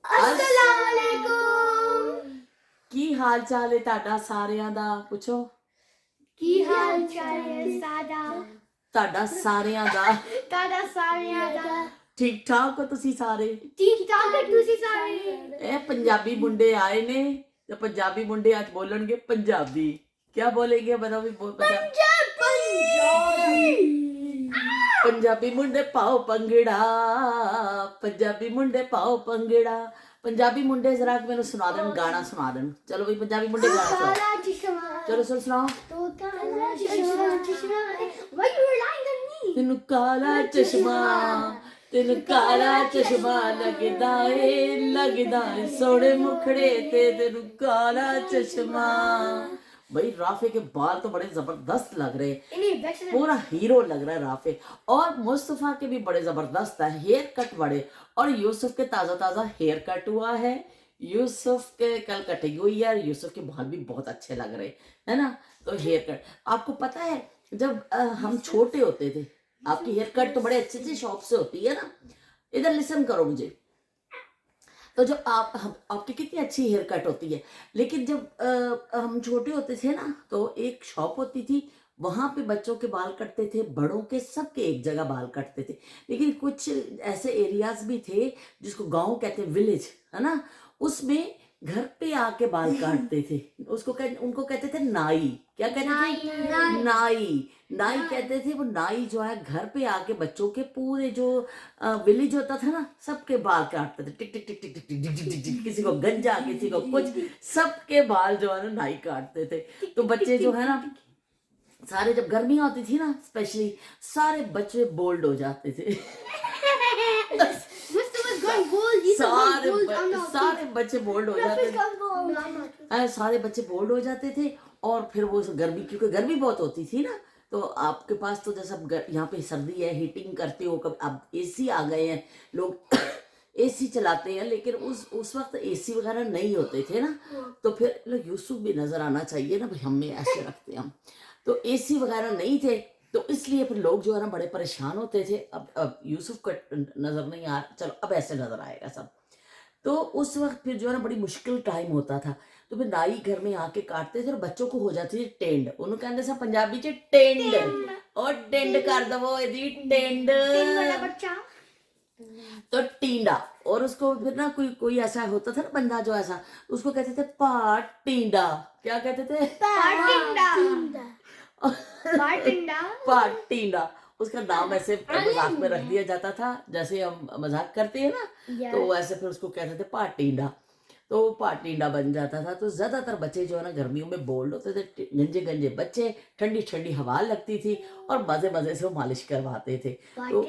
अस्सलाम वालेकुम। ਕੀ ਹਾਲ ਚਾਲ ਹੈ ਤੁਹਾਡਾ ਸਾਰਿਆਂ ਦਾ? ਪੁੱਛੋ की हाल चाल है सादा? ਤੁਹਾਡਾ ਸਾਰਿਆਂ ਦਾ तादा सारिया दा ਠੀਕ ਠਾਕ ਹੋ ਤੁਸੀਂ ਸਾਰੇ? ठीक ठाक है तुसी सारे? ਇਹ ਪੰਜਾਬੀ ਮੁੰਡੇ ਆਏ ਨੇ ਤੇ ਪੰਜਾਬੀ ਮੁੰਡੇ ਅੱਜ ਬੋਲਣਗੇ ਪੰਜਾਬੀ। ਕੀ ਬੋਲेंगे बताओ भी पंजाबी मुंडे पाओ पंगड़ा, पंजाबी मुंडे पाओ पंगड़ा। पंजाबी मुंडे जरा मैंने सुना देन, गाना सुना देन। चलो भाई पंजाबी मुंडे गाना सुनाओ। काला चश्मा चलो सर सुनाओ। तो काला चश्मा why you relying on me? तेनू काला चश्मा, तेनू काला चश्मा लगदा है सोने मुखड़े ते तेनू काला चश्मा। भाई राफे के बाल तो बड़े जबरदस्त लग रहे हैं, इन्हीं वैक्स पूरा हीरो लग रहा है राफे। और मुस्तफा के भी बड़े जबरदस्त है, हेयर कट बड़े। और यूसुफ के ताजा ताजा हेयर कट हुआ है। यूसुफ के कल कटिंग हुई है, यूसुफ के बाल भी बहुत अच्छे लग रहे है ना। तो हेयर कट आपको पता है जब हम छोटे होते थे, आपकी हेयर कट तो बड़े अच्छे से शॉप से होती है ना। इधर लिसन करो मुझे। तो जो आपकी कितनी अच्छी हेयर कट होती है, लेकिन जब हम छोटे होते थे ना तो एक शॉप होती थी, वहाँ पे बच्चों के बाल कटते थे, बड़ों के सबके एक जगह बाल कटते थे। लेकिन कुछ ऐसे एरियाज भी थे जिसको गांव कहते हैं, विलेज है ना, उसमें घर पे आके बाल काटते थे। उनको कहते थे नाई। क्या कहते थे? नाई कहते थे। वो नाई जो है घर पे आके बच्चों के पूरे जो विलेज होता था ना, सबके बाल काटते थे। टिक टिक टिक टिक टिक टिक टिक टिक टिक, किसी को गंजा, किसी को कुछ, सबके बाल जो है ना नाई काटते थे। तो बच्चे जो है ना सारे, जब गर्मी होती थी ना स्पेशली, सारे बच्चे बोल्ड हो जाते थे। सारे बच्चे बोल्ड हो जाते थे। सारे बच्चे बोल्ड हो जाते थे। और फिर वो गर्मी, क्योंकि गर्मी बहुत होती थी ना, तो आपके पास तो जैसा यहाँ पे सर्दी है, हीटिंग करते हो, कब अब एसी आ गए हैं, लोग एसी चलाते हैं। लेकिन उस वक्त एसी वगैरह नहीं होते थे ना, तो फिर लोग यूसुफ भी नजर आना चाहिए ना भाई, हमें ऐसे रखते हैं हम। तो एसी वगैरह नहीं थे, तो इसलिए फिर लोग जो है ना बड़े परेशान होते थे। अब यूसुफ का नजर नहीं आ, चलो अब ऐसे नजर आएगा सब। तो उस वक्त फिर जो है ना बड़ी मुश्किल टाइम होता था। तो फिर नाई घर में आके काटते थे और बच्चों को हो जाती थी टेंड। उन्होंने कहते सा पंजाबी च टेंड, और टेंड कर दवो यदि टेंड, तो टींडा। और उसको फिर ना कोई ऐसा होता था ना बंदा जो ऐसा, उसको कहते थे पाट टींडा। क्या कहते थे? पाटींडा। उसका नाम ऐसे मजाक में रख दिया जाता था, जैसे हम मजाक करते हैं ना, तो ऐसे फिर उसको कहते थे पाटींडा। तो पाटींडा बन जाता था। तो ज्यादातर बच्चे जो है ना गर्मियों में बोल्ड होते थे, गंजे गंजे बच्चे, ठंडी ठंडी हवा लगती थी और मजे मजे से वो मालिश करवाते थे। तो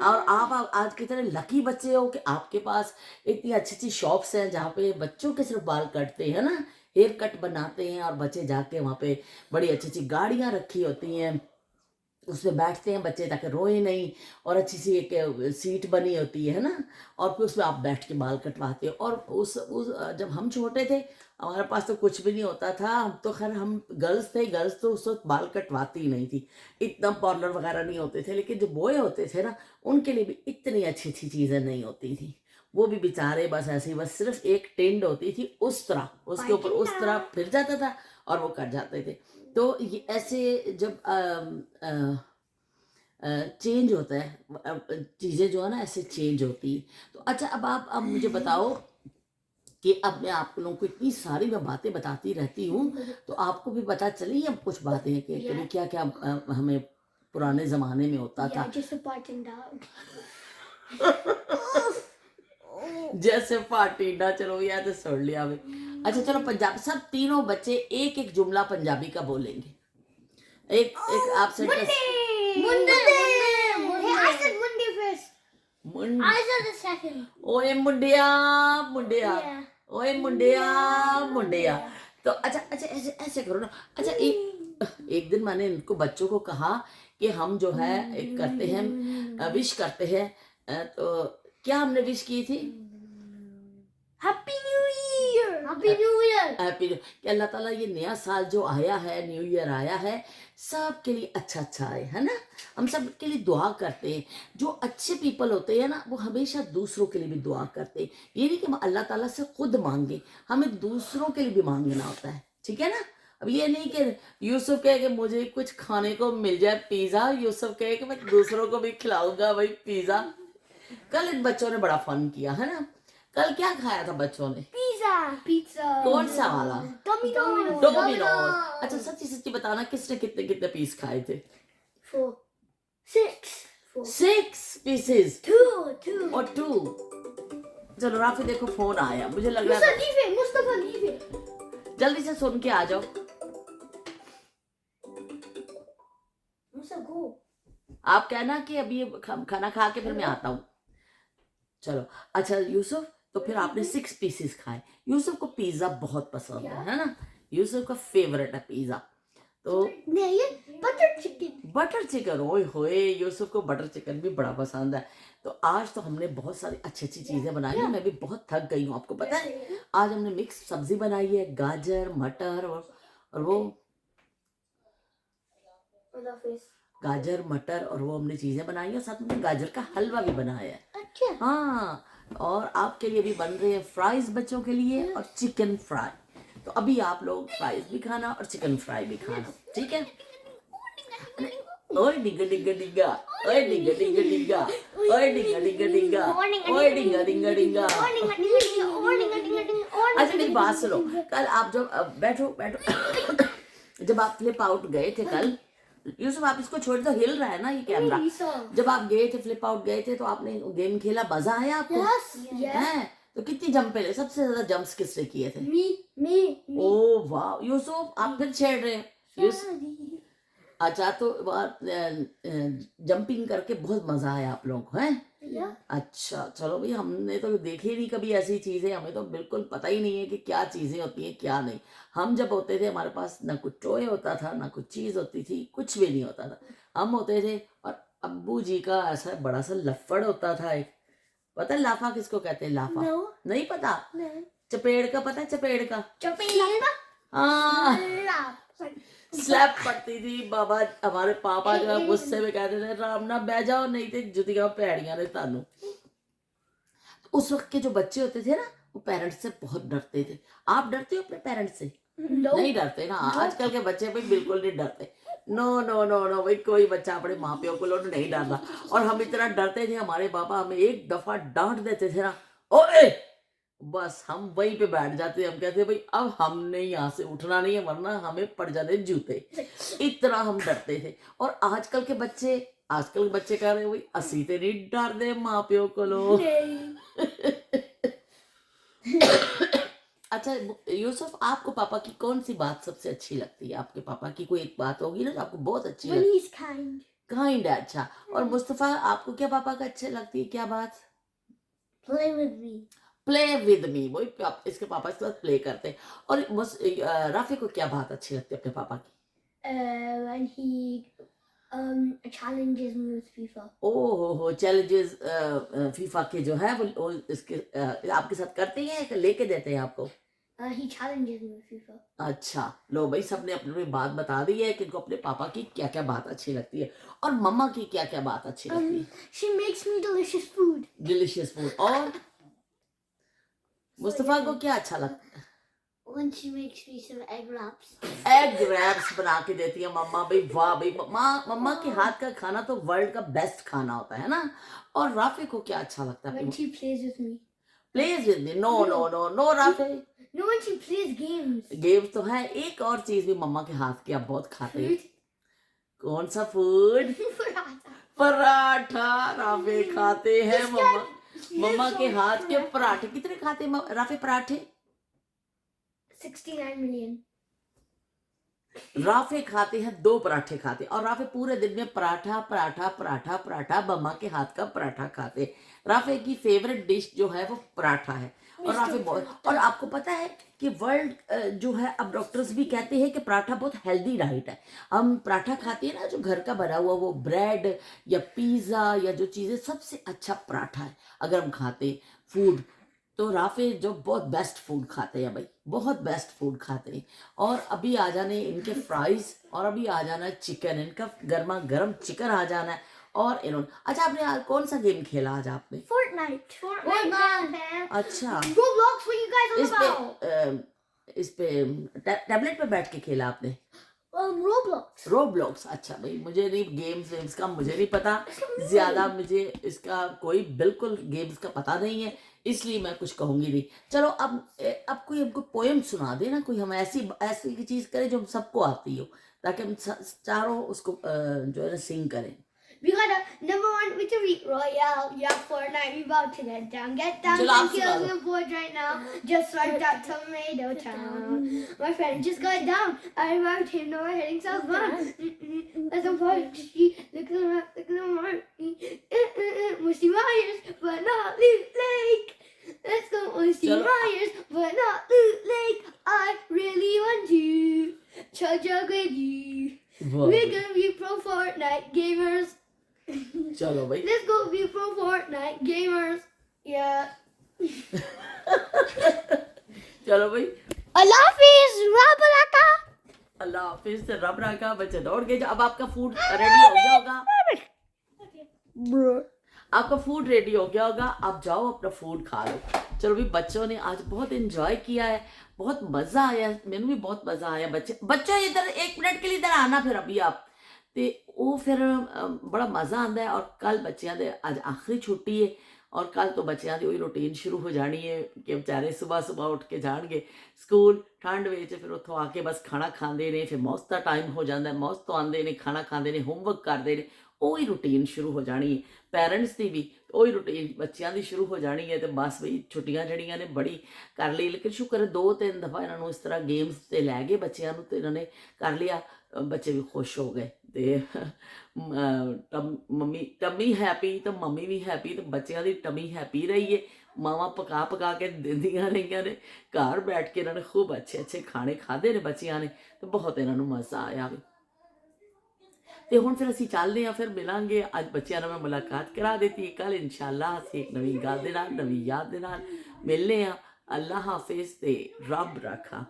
और आप आज की तरह लकी बच्चे हो कि आपके पास इतनी अच्छी अच्छी शॉप्स हैं जहाँ पे बच्चों के सिर्फ बाल कटते हैं ना, हेयर कट बनाते हैं। और बच्चे जाके वहाँ पे बड़ी अच्छी अच्छी गाड़ियाँ रखी होती हैं, उसमें बैठते हैं बच्चे ताकि रोए नहीं। और अच्छी सी एक सीट बनी होती है ना, और फिर उसमें आप बैठ के बाल कटवाते हो। और उस जब हम छोटे थे, हमारे पास तो कुछ भी नहीं होता था। हम तो खैर हम गर्ल्स थे, गर्ल्स तो उस वक्त बाल कटवाती ही नहीं थी, इतना पार्लर वगैरह नहीं होते थे। लेकिन जो बॉय होते थे ना, उनके लिए भी इतनी अच्छी अच्छी चीज़ें नहीं होती थी। वो भी बेचारे बस ऐसे ही, बस सिर्फ एक टेंड होती थी, उस तरह उसके ऊपर उस तरह फिर जाता था और वो कट जाते थे। तो ये ऐसे जब चेंज होता है, चीज़ें जो है ना ऐसे चेंज होती है। तो अच्छा अब मुझे बताओ कि अब मैं आप लोगों को इतनी सारी मैं बातें बताती रहती हूँ, तो आपको भी पता चली अब कुछ बातें कि क्या क्या हमें पुराने ज़माने में होता था। जैसे पाटीडा, चलो यार तो सुन लिया हमें। अच्छा चलो पंजाब, सब तीनों बच्चे एक एक जुमला पंजाबी का बोलेंगे। एक आप सेंटेंस। ओए मुंडिया मुंडिया, ओए मुंडिया मुंडिया। तो अच्छा ऐसे ऐसे करो ना। अच्छा एक दिन मैंने इनको बच्चों को कहा कि हम जो है एक करते हैं, विश करते हैं। तो क्या हमने विश की थी? Happy New Year. Happy New Year. Happy कि अल्लाह ताला ये नया साल जो आया है, न्यू ईयर आया है, सबके लिए अच्छा अच्छा आए, है ना। हम सब के लिए दुआ करते हैं। जो अच्छे पीपल होते हैं ना, वो हमेशा दूसरों के लिए भी दुआ करते हैं। ये नहीं कि हम अल्लाह ताला से खुद मांगे, हमें दूसरों के लिए भी मांगना होता है, ठीक है ना। अब ये नहीं कि यूसुफ कहे कि मुझे कुछ खाने को मिल जाए पिज़्ज़ा, यूसुफ कहे कि मैं दूसरों को भी खिलाऊंगा भाई पिज़्ज़ा। कल इन बच्चों ने बड़ा फन किया, है ना। कल क्या खाया था बच्चों ने? Pizza. कौन सा वाला? Domino's. डोमिनोज। अच्छा सच्ची सच्ची बताना, किसने कितने कितने पीस खाए थे? 4. 6. 4. 6 पीसेस 2. और 2। चलो राफी देखो फोन आया, मुझे लग रहा Mustafa, है leave it. Mustafa, leave it. जल्दी से सुन के आ जाओ। Mustafa, go. आप कहना कि अभी ये खाना खा के फिर मैं आता हूँ। चलो अच्छा यूसुफ, तो फिर आपने 6 पीसेस खाए। यूसुफ को पिज्जा बहुत पसंद है ना। यूसुफ का फेवरेट है पिज्जा। तो नहीं, ये butter chicken. बटर चिकन, ओए होए, यूसुफ को बटर चिकन भी बड़ा पसंद है। तो आज तो हमने बहुत सारी अच्छी अच्छी चीजें बनाई हैं। मैं भी बहुत थक गई हूँ, आपको पता है। आज हमने मिक्स सब्जी बनाई है, गाजर मटर और वो गाजर मटर और वो हमने चीजें बनाई है। साथ में गाजर का हलवा भी बनाया है। अच्छा. हाँ, और आपके लिए भी बन रहे हैं फ्राइज बच्चों के लिए, और चिकन फ्राई। तो अभी आप लोग फ्राइज भी खाना और चिकन फ्राई भी खाना, ठीक है। ओए डिग्गा डिग्गा डिग्गा, ओए डिग्गा डिग्गा डिग्गा, ओए डिग्गा डिग्गा डिग्गा, ओए डिग्गा डिग्गा डिग्गा। अच्छा मेरी बात सुनो, कल आप जब बैठो बैठो जब आप फ्लिप आउट गए थे कल, यूसुफ आप इसको छोड़ दो, हिल रहा है ना ये कैमरा। जब आप गए थे, फ्लिप आउट गए थे, तो आपने गेम खेला, मजा आया आपको? हैं? तो कितनी जंप ले, सबसे ज्यादा जंप्स किसने किए थे? Me. ओ वाह यूसुफ, आप फिर छेड़ रहे हैं। अच्छा तो जंपिंग करके बहुत मजा आया आप लोगों को, हैं? अच्छा चलो भाई, हमने तो देखी नहीं कभी ऐसी चीजें, हमें तो बिल्कुल पता ही नहीं है कि क्या चीजें होती हैं क्या नहीं। हम जब होते थे हमारे पास ना कुछ टॉय होता था, ना कुछ चीज होती थी, कुछ भी नहीं होता था। हम होते थे और अब्बू जी का ऐसा बड़ा सा लफ्फड़ होता था एक, पता है लाफा किसको कहते हैं? लाफा No. नहीं पता? चपेड़ का पता है? चपेड़ का Chapela. हाँ, स्लैप पड़ती थी बाबा। हमारे पापा जो है गुस्से में कहते थे राम ना बह जाओ, नहीं थे जुतियां पैड़ियां ने तानू। उस वक्त के जो बच्चे होते थे ना, वो पेरेंट्स से बहुत डरते थे। आप डरते हो अपने पेरेंट्स से? No. नहीं डरते ना। आजकल के बच्चे भाई बिल्कुल नहीं डरते। नो नो नो नो भाई, कोई बच्चा अपने माँ प्यो को लोग नहीं डरता। और हम इतना डरते थे, हमारे पापा हमें एक दफा डांट देते थे ना, ओए, बस हम वहीं पे बैठ जाते। हम कहते भाई अब हमने यहाँ से उठना नहीं है, वरना हमें पड़ जाते जूते। इतना हम डरते थे। और आजकल के बच्चे कह रहे भाई असी ते नहीं डर दे माँ प्यो को लो। अच्छा यूसुफ, आपको पापा की कौन सी बात सबसे अच्छी लगती है? आपके पापा की कोई एक बात होगी ना जो आपको बहुत अच्छी When लगती he's kind. काइंड है। अच्छा, और मुस्तफा आपको क्या पापा का अच्छे लगती है, क्या बात? Play with me. Play with me, वही इसके पापा इसके साथ प्ले करते हैं। और राफी को क्या बात अच्छी लगती है अपने पापा की? When he challenges me with FIFA. ओहो, चैलेंजेस फीफा के जो है वो इसके आपके साथ करते हैं, लेके देते हैं आपको? He challenges me with FIFA. अच्छा लो भाई, सबने अपनी अपनी बात बता दी है कि इनको अपने पापा की क्या क्या बात अच्छी लगती है, और मम्मा की क्या क्या बात अच्छी लगती है। She makes me delicious food. Delicious food. और मुस्तफा को क्या अच्छा लगता है? When she makes me some egg wraps. Egg wraps बना के देती है मम्मा। भाई वाह भाई, मम्मा के हाथ का खाना तो वर्ल्ड का बेस्ट खाना होता है ना। और राफी को क्या अच्छा लगता है? When she plays with me. Plays with me? No no no no Rafi. No, when she plays games. Games तो है, एक और चीज भी मम्मा के हाथ की आप बहुत खाते हैं। Food. कौन सा फूड? पराठा। राफी खाते हैं मम्मा के हाथ के पराठे। कितने खाते हैं राफी पराठे? 69 million. राफे खाते हैं 2 पराठे खाते हैं, और राफे पूरे दिन में पराठा पराठा पराठा पराठा मम्मा के हाथ का पराठा खाते हैं। राफे की फेवरेट डिश जो है वो पराठा है। और राफे बहुत, और आपको पता है कि वर्ल्ड जो है, अब डॉक्टर्स भी कहते हैं कि पराठा बहुत हेल्दी डाइट है। हम पराठा खाते हैं ना, जो घर का बना हुआ वो ब्रेड या पिज़्ज़ा या जो चीज़ें, सबसे अच्छा पराठा है अगर हम खाते फूड। तो राफे जो बहुत बेस्ट फूड खाते हैं भाई, बहुत बेस्ट फूड खाते हैं। और अभी आ जाने इनके फ्राइज, और अभी आ जाना है चिकन, इनका गर्मा गर्म चिकन आ जाना है। और इन्होंने, अच्छा आपने आज कौन सा गेम खेला आज आपने? Fortnite. अच्छा, Roblox, what you guys इस on पे about? इस पे टैबलेट पे बैठ के खेला आपने? Roblox. रोब्लॉक्स। अच्छा भाई, मुझे नहीं गेम्स का मुझे नहीं पता ज्यादा, मुझे इसका कोई बिल्कुल गेम्स का पता नहीं है, इसलिए मैं कुछ कहूंगी नहीं। चलो अब कोई हमको पोएम सुना दे ना, कोई हम ऐसी ऐसी की चीज करें जो हम सबको आती हो, ताकि हम चारों उसको जो है ना सिंग करें। We got a number one victory royale. Yeah, Fortnite, we about to get down. Get down, Chill out, and chill kill out. the board right now. Just like that tomato town. My friend just got down. I arrived here, now we're heading southbound. As a party, look at the mark. Musty Myers, but not Loot Lake. Let's go, Musty Chalo. Myers, but not Loot Lake. I really want to chug with you. We're gonna be pro Fortnite gamers. चलो भाई, Let's go be pro Fortnite gamers. Yeah. चलो भाई, Allah Hafiz, Rabaraka. अल्लाह हाफिज से रब रखा। बच्चे दौड़ गए। अब आपका फूड रेडी हो गया होगा, आपका फूड रेडी हो गया होगा, आप जाओ अपना फूड खा लो। चलो भी, बच्चों ने आज बहुत एंजॉय किया है, बहुत मज़ा आया, मैंने भी बहुत मज़ा आया। बच्चों इधर 1 मिनट के लिए इधर आना, फिर अभी आप ते वो फिर बड़ा मज़ा आता है। और कल बच्चों दे अज आखिरी छुट्टी है, और कल तो बच्चों की वही रूटीन शुरू हो जानी है कि बेचारे सुबह सुबह उठ के जाएंगे स्कूल, ठंड में फिर उतों आके बस खाना खाते हैं, फिर मौस का टाइम हो जाता है, मौस तो आते हैं, खाना खाते हैं, होमवर्क करते हैं, वही रूटीन शुरू हो जानी है। पेरेंट्स की भी वही रूटीन बच्चों की शुरू हो जानी है। तो बस बई छुट्टियां जड़ियां ने बड़ी कर ली, लेकिन शुक्र है 2-3 दफ़ा इन्होंने इस तरह गेम्स से लै गए बच्चों को, तो इन्होंने कर लिया, बच्चे भी खुश हो गए। तो मम्मी टमी हैप्पी तो मम्मी भी हैप्पी, तो बच्चों की टमी हैप्पी रही है। मावां पका पका के दिंदियां रही ने, घर बैठ के इन्होंने खूब अच्छे अच्छे खाने खाधे ने बच्चों ने, तो बहुत इन्होंने मज़ा आया। तो हुण फिर असीं चलदे हां, फिर मिलांगे। अज बच्चों ने मैं मुलाकात करा देती, कल इंशाअल्लाह असीं एक नवीं गल दे नाल, नवीं याद दे नाल मिलने हां। अल्लाह हाफिज़ ते रब रखा।